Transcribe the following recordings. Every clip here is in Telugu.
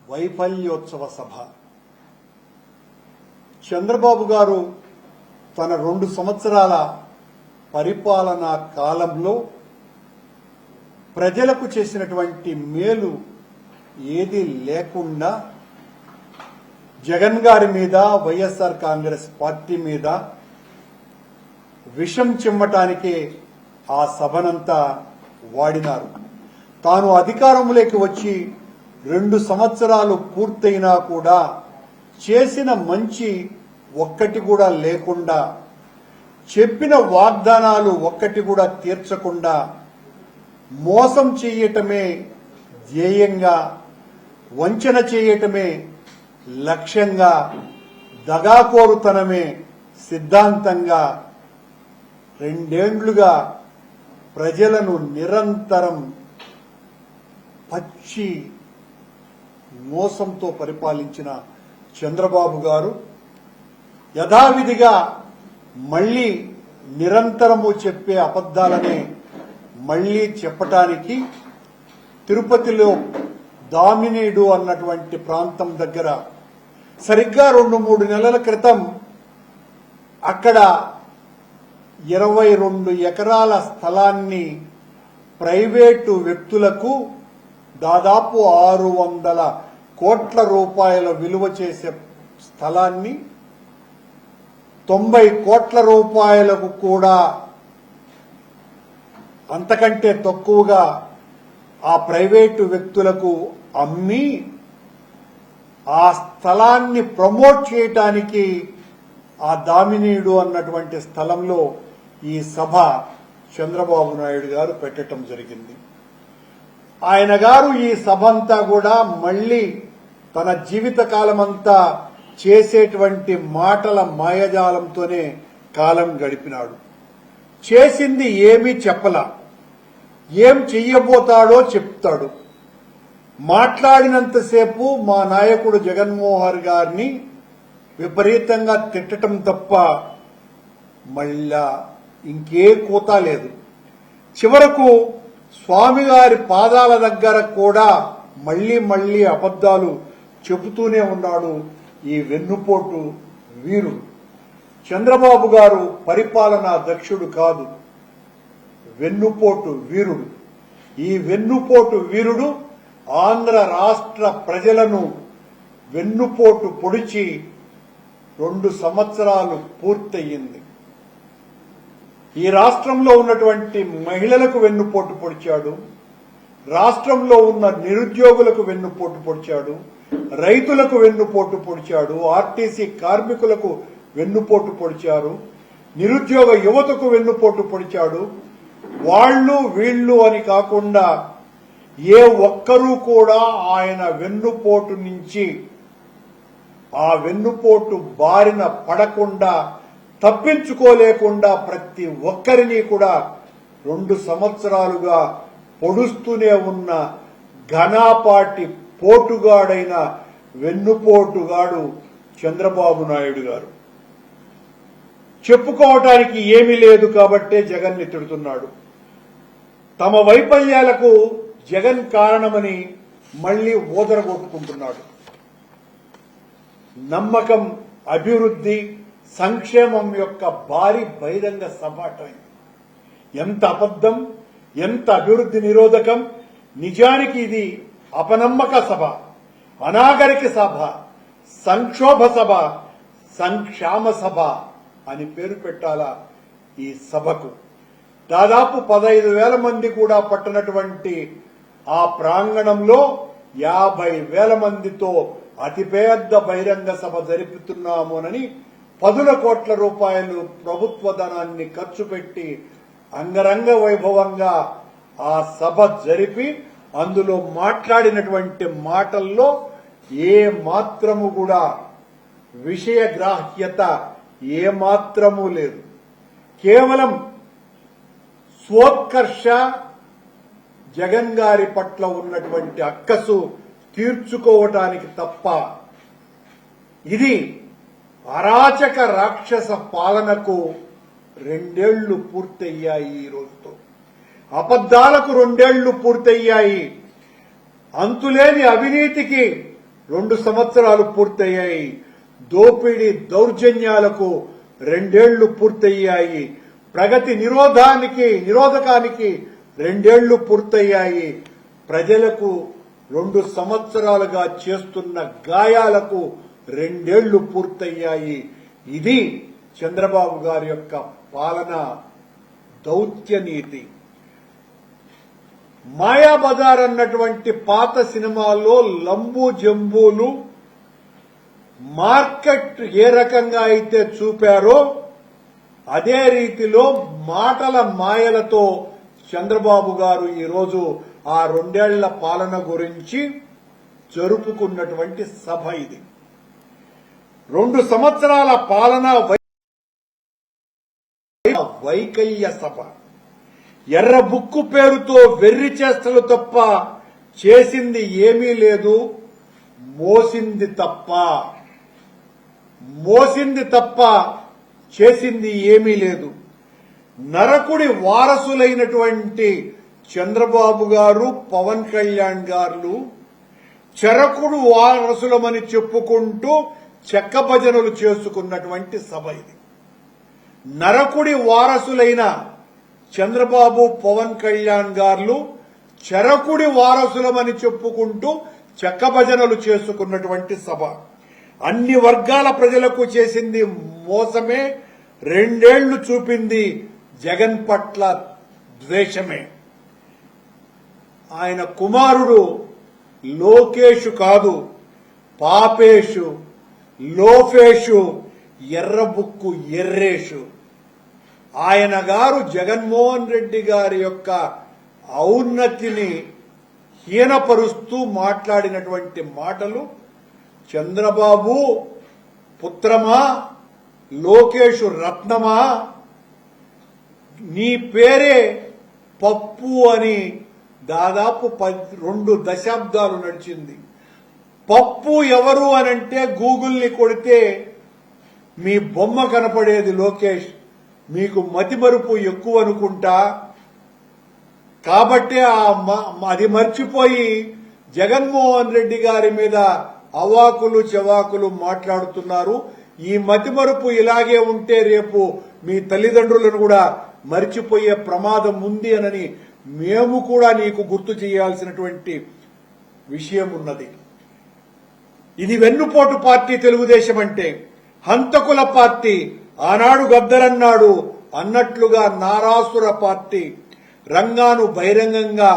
వైఫల్యోత్సవ సభ. చంద్రబాబు గారు తన 2 సంవత్సరాల పరిపాలనా కాలంలో ప్రజలకు చేసినటువంటి మేలు ఏది లేకుండా జగన్ గారి మీద, వైఎస్ఆర్ కాంగ్రెస్ పార్టీ మీద విషం చిమ్మటానికే ఆ సభనంతా వాడినారు. తాను అధికారంలోకి వచ్చి 2 సంవత్సరాలు పూర్తయినా కూడా చేసిన మంచి ఒక్కటి కూడా లేకుండా, చెప్పిన వాగ్దానాలు ఒక్కటి కూడా తీర్చకుండా, మోసం చేయటమే ధ్యేయంగా, వంచన చేయటమే లక్ష్యంగా, దగాకోరుతనమే సిద్ధాంతంగా 2 ఏళ్లుగా ప్రజలను నిరంతరం పచ్చి మోసంతో పరిపాలించిన చంద్రబాబు గారు యథావిధిగా మళ్లీ నిరంతరము చెప్పే అబద్దాలనే మళ్లీ చెప్పటానికి తిరుపతిలో దామినేడు అన్నటువంటి ప్రాంతం దగ్గర సరిగ్గా 2-3 నెలల క్రితం అక్కడ 22 ఎకరాల స్థలాన్ని ప్రైవేటు వ్యక్తులకు దాదాపు 600 కోట్ల రూపాయల విలువ చేసే స్థలాన్ని 90 కోట్ల రూపాయలకు కూడా అంతకంటే తక్కువగా ఆ ప్రైవేటు వ్యక్తులకు అమ్మి ఆ స్థలాన్ని ప్రమోట్ చేయటానికి ఆ దామినీడు అన్నటువంటి స్థలంలో ఈ సభ చంద్రబాబు నాయుడు గారు పెట్టడం జరిగింది. ఆయన గారు ఈ సభ అంతా కూడా మళ్లీ తన జీవిత కాలమంతా చేసేటువంటి మాటల మాయజాలంతోనే కాలం గడిపినాడు. చేసింది ఏమీ చెప్పలా, ఏం చెయ్యబోతాడో చెప్తాడు. మాట్లాడినంతసేపు మా నాయకుడు జగన్మోహన్ గారిని విపరీతంగా తిట్టడం తప్ప మళ్ళా ఇంకే కూత లేదు. చివరకు స్వామివారి పాదాల దగ్గర కూడా మళ్లీ అబద్దాలు చెబుతూనే ఉన్నాడు ఈ వెన్నుపోటు వీరుడు. చంద్రబాబు గారు పరిపాలనా దక్షుడు కాదు, వెన్నుపోటు వీరుడు. ఈ వెన్నుపోటు వీరుడు ఆంధ్ర రాష్ట్ర ప్రజలను వెన్నుపోటు పొడిచి 2 సంవత్సరాలు పూర్తయింది. ఈ రాష్ట్రంలో ఉన్నటువంటి మహిళలకు వెన్నుపోటు పొడిచాడు, రాష్ట్రంలో ఉన్న నిరుద్యోగులకు వెన్నుపోటు పొడిచాడు, రైతులకు వెన్నుపోటు పొడిచాడు, ఆర్టీసీ కార్మికులకు వెన్నుపోటు పొడిచారు, నిరుద్యోగ యువతకు వెన్నుపోటు పొడిచాడు. వాళ్ళు వీళ్ళు అని కాకుండా ఏ ఒక్కరూ కూడా ఆయన వెన్నుపోటు నుంచి, ఆ వెన్నుపోటు బారిన పడకుండా, తప్పించుకోలేకుండా ప్రతి ఒక్కరిని కూడా 2 సంవత్సరాలుగా పొడుస్తూనే ఉన్న ఘనాపాటి పోటుగాడైన వెన్నుపోటుగాడు చంద్రబాబు నాయుడు గారు. చెప్పుకోవటానికి ఏమీ లేదు కాబట్టే జగన్ ని తిడుతున్నాడు. తమ వైఫల్యాలకు జగన్ కారణమని మళ్లీ ఓదరగొట్టుకుంటున్నాడు. నమ్మకం, అభివృద్ధి, సంక్షేమం యొక్క భారీ బహిరంగ సభ. ఎంత అబద్ధం, ఎంత అభివృద్ధి నిరోధకం! నిజానికి ఇది అపనమ్మక సభ, అనాగరిక సభ, సంక్షోభ సభ, సంక్షామ సభ అని పేరు పెట్టాలా ఈ సభకు. దాదాపు 15,000 మంది కూడా పట్టనటువంటి ఆ ప్రాంగణంలో 50,000 మందితో అతిపెద్ద బహిరంగ సభ జరుపుతున్నామోనని 10 కోట్ల రూపాయలు ప్రభుత్వ ధనాన్ని ఖర్చు పెట్టి అంగరంగ వైభవంగా ఆ సభ జరిపి అందులో మాట్లాడినటువంటి మాటల్లో ఏ మాత్రము కూడా విషయగ్రాహ్యత ఏ మాత్రము లేదు. కేవలం స్వోత్కర్ష, జగన్ గారి పట్ల ఉన్నటువంటి అక్కసు తీర్చుకోవటానికి తప్ప ఇది అరాచక రాక్షస పాలనకు 2 ఏళ్లు పూర్తయ్యాయి. ఈ రోజుతో అబద్దాలకు 2 ఏళ్లు పూర్తయ్యాయి. అంతులేని అవినీతికి 2 సంవత్సరాలు పూర్తయ్యాయి. దోపిడీ దౌర్జన్యాలకు 2 ఏళ్లు పూర్తయ్యాయి. ప్రగతి నిరోధకానికి 2 ఏళ్లు పూర్తయ్యాయి. ప్రజలకు 2 సంవత్సరాలుగా చేస్తున్న గాయాలకు 2 ఏళ్లు పూర్తయ్యాయి. ఇది చంద్రబాబు గారి యొక్క పాలన దౌత్య నీతి. మాయాబజార్ అన్నటువంటి పాత సినిమాల్లో లంబూ జంబూలు మార్కెట్ ఏ రకంగా అయితే చూపారో అదే రీతిలో మాటల మాయలతో చంద్రబాబు గారు ఈరోజు ఆ 2 ఏళ్ల పాలన గురించి జరుపుకున్నటువంటి సభ ఇది. 2 సంవత్సరాల పాలన వైకల్య సభ. ఎర్ర బుక్కు పేరుతో వెర్రి చేష్టలు తప్ప చేసింది ఏమీ లేదు. మోసింది తప్ప చేసింది ఏమీ లేదు. నరకుడి వారసులైనటువంటి చంద్రబాబు గారు, పవన్ కళ్యాణ్ గారు చరకుడు వారసులమని చెప్పుకుంటూ చెక్క భజనలు చేసుకున్నటువంటి సభ ఇది. నరకుడి వారసులైన చంద్రబాబు, పవన్ కళ్యాణ్ గారు చరకుడి వారసులమని చెప్పుకుంటూ చెక్క భజనలు చేసుకున్నటువంటి సభ. అన్ని వర్గాల ప్రజలకు చేసింది మోసమే. 2 ఏళ్లు చూపింది జగన్ పట్ల ద్వేషమే. ఆయన కుమారుడు లోకేషు కాదు, పాపేషు, లోఫేషు, ఎర్రబుక్కు ఎర్రేషు. ఆయన గారు జగన్మోహన్ రెడ్డి గారి యొక్క ఔన్నతిని హీనపరుస్తూ మాట్లాడినటువంటి మాటలు, చంద్రబాబు పుత్రమా, లోకేషు రత్నమా, నీ పేరే పప్పు అని దాదాపు 2 దశాబ్దాలు నడిచింది. పప్పు ఎవరు అనంటే గూగుల్ని కొడితే మీ బొమ్మ కనపడేది లోకేష్. మీకు మతిమరుపు ఎక్కువ అనుకుంటా, కాబట్టే అది మర్చిపోయి జగన్మోహన్ రెడ్డి గారి మీద అవాకులు చవాకులు మాట్లాడుతున్నారు. ఈ మతిమరుపు ఇలాగే ఉంటే రేపు మీ తల్లిదండ్రులను కూడా మర్చిపోయే ప్రమాదం ఉంది అని మేము కూడా నీకు గుర్తు చేయాల్సినటువంటి విషయం ఉన్నది. ఇది వెన్నుపోటు పార్టీ తెలుగుదేశం అంటే, హంతకుల పార్టీ. ఆనాడు గద్దరన్నాడు అన్నట్లుగా నారాసుర పార్టీ, రంగాను బహిరంగంగా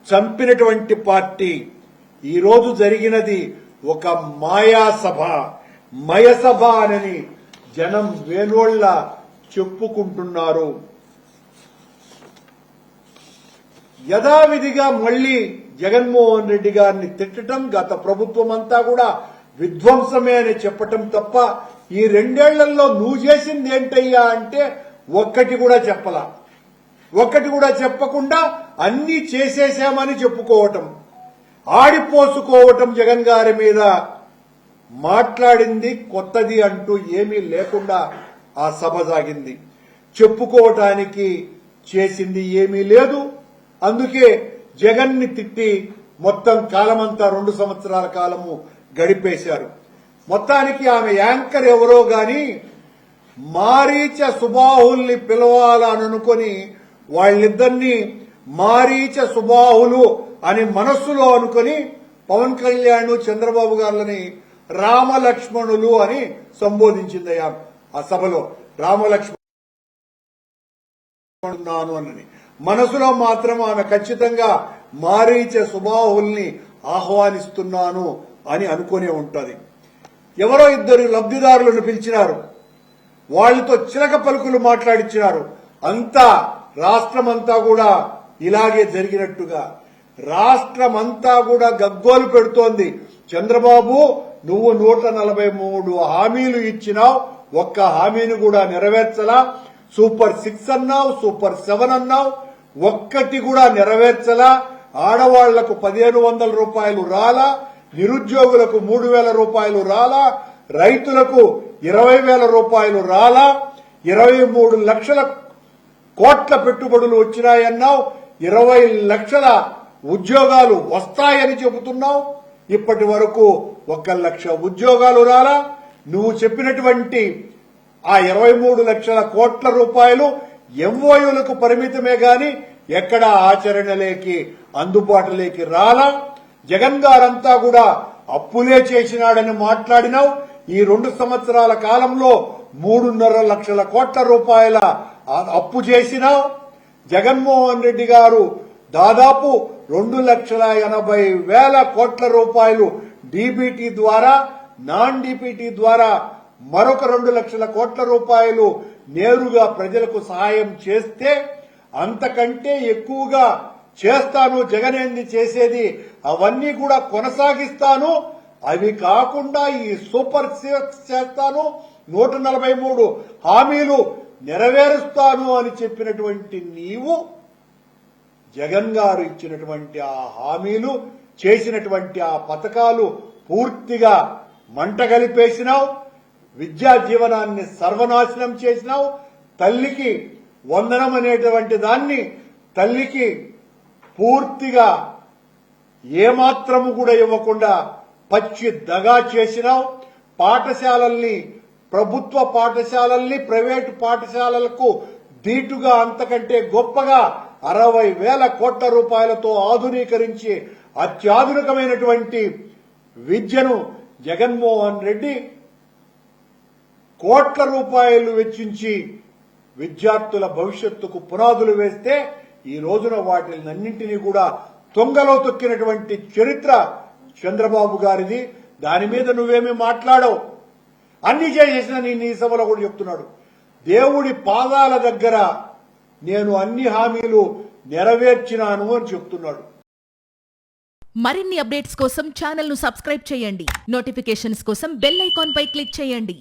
చంపినటువంటి పార్టీ. ఈరోజు జరిగినది ఒక మాయాసభ, మయసభ అని జనం వేణోళ్ల చెప్పుకుంటున్నారు. యథావిధిగా మళ్లీ జగన్మోహన్ రెడ్డి గారిని తిట్టడం, గత ప్రభుత్వం అంతా కూడా విధ్వంసమే అని చెప్పటం తప్ప ఈ 2 ఏళ్లలో నువ్వు చేసింది ఏంటయ్యా అంటే ఒక్కటి కూడా చెప్పలా. ఒక్కటి కూడా చెప్పకుండా అన్ని చేసేశామని చెప్పుకోవటం, ఆడిపోసుకోవటం. జగన్ గారి మీద మాట్లాడింది కొత్తది అంటూ ఏమీ లేకుండా ఆ సభ సాగింది. చెప్పుకోవటానికి చేసింది ఏమీ లేదు. అందుకే జగన్ ని తిట్టి మొత్తం కాలమంతా 2 సంవత్సరాల కాలము గడిపేశారు. మొత్తానికి ఆమె యాంకర్ ఎవరో గాని మారీచ సుబాహుల్ని పిలవాలనుకొని వాళ్ళిద్దరినీ మారీచ సుబాహులు అని మనస్సులో అనుకుని పవన్ కళ్యాణ్, చంద్రబాబు గారులని రామలక్ష్మణులు అని సంబోధించింది ఆ సభలో. రామలక్ష్మణున్నాను అని మనసులో మాత్రం ఆమె ఖచ్చితంగా మారీచ సుబాహుల్ని ఆహ్వానిస్తున్నాను అని అనుకునే ఉంటది. ఎవరో 2 లబ్ధిదారులను పిలిచినారు, వాళ్లతో చిలక పలుకులు మాట్లాడించినారు. అంతా రాష్ట్రమంతా కూడా ఇలాగే జరిగినట్టుగా రాష్ట్రమంతా కూడా గగ్గోలు పెడుతోంది. చంద్రబాబు, నువ్వు 143 హామీలు ఇచ్చినావు, ఒక్క హామీని కూడా నెరవేర్చలా. సూపర్ 6 అన్నావు, సూపర్ 7 అన్నావు, ఒక్కటి కూడా నెరవేర్చలా. ఆడవాళ్లకు 1500 రూపాయలు రాలా, నిరుద్యోగులకు 3000 రూపాయలు రాలా, రైతులకు 20,000 రూపాయలు రాలా, 23 లక్షల కోట్ల పెట్టుబడులు వచ్చినాయన్నావు, 20 లక్షల ఉద్యోగాలు వస్తాయని చెబుతున్నావు. ఇప్పటి వరకు 1,00,000 ఉద్యోగాలు రాలా. నువ్వు చెప్పినటువంటి ఆ 23 లక్షల కోట్ల రూపాయలు ఎంఓయూలకు పరిమితమే గాని ఎక్కడ ఆచరణలోకి అందుబాటులోకి రాలా. జగన్ గారంతా కూడా అప్పులే చేసినాడని మాట్లాడినావు. ఈ 2 సంవత్సరాల కాలంలో 3.5 లక్షల కోట్ల రూపాయల అప్పు చేసినావు. జగన్మోహన్ రెడ్డి గారు దాదాపు 2,80,000 కోట్ల రూపాయలు డీబీటీ ద్వారా, నాన్ డీబీటీ ద్వారా మరొక 2 లక్షల కోట్ల రూపాయలు నేరుగా ప్రజలకు సహాయం చేస్తే అంతకంటే ఎక్కువగా చేస్తాను, జగనేంది చేసేది అవన్నీ కూడా కొనసాగిస్తాను, అవి కాకుండా ఈ సూపర్ సిక్స్ చేస్తాను, 143 హామీలు నెరవేరుస్తాను అని చెప్పినటువంటి నీవు జగన్ గారు ఇచ్చినటువంటి ఆ హామీలు, చేసినటువంటి ఆ పథకాలు పూర్తిగా మంట కలిపేసినావు. విద్యా జీవనాన్ని సర్వనాశనం చేసినావు. తల్లికి వందనం అనేటువంటి దాన్ని తల్లికి పూర్తిగా ఏమాత్రము కూడా ఇవ్వకుండా పచ్చి దగా చేసినావు. పాఠశాలల్ని, ప్రభుత్వ పాఠశాలల్ని ప్రైవేటు పాఠశాలలకు దీటుగా అంతకంటే గొప్పగా 60,000 కోట్ల రూపాయలతో ఆధునీకరించి అత్యాధునికమైనటువంటి విద్యను జగన్మోహన్ రెడ్డి కోట్ల రూపాయలు వెచ్చించి విద్యార్థుల భవిష్యత్తుకు పునాదులు వేస్తే ఈ రోజున వాటినన్నింటినీ కూడా తొంగలో తొక్కినటువంటి చరిత్ర చంద్రబాబు గారిది. దాని మీద నువ్వేమీ మాట్లాడవు. అన్ని చేసేసిన నీ సభలో కూడా చెప్తున్నాడు, దేవుడి పాదాల దగ్గర నేను అన్ని హామీలు నెరవేర్చినాను అని చెప్తున్నాడు. మరిన్ని అప్డేట్స్ కోసం ఛానల్ ను సబ్స్క్రైబ్ చేయండి. నోటిఫికేషన్స్ కోసం బెల్ ఐకాన్ పై క్లిక్ చేయండి.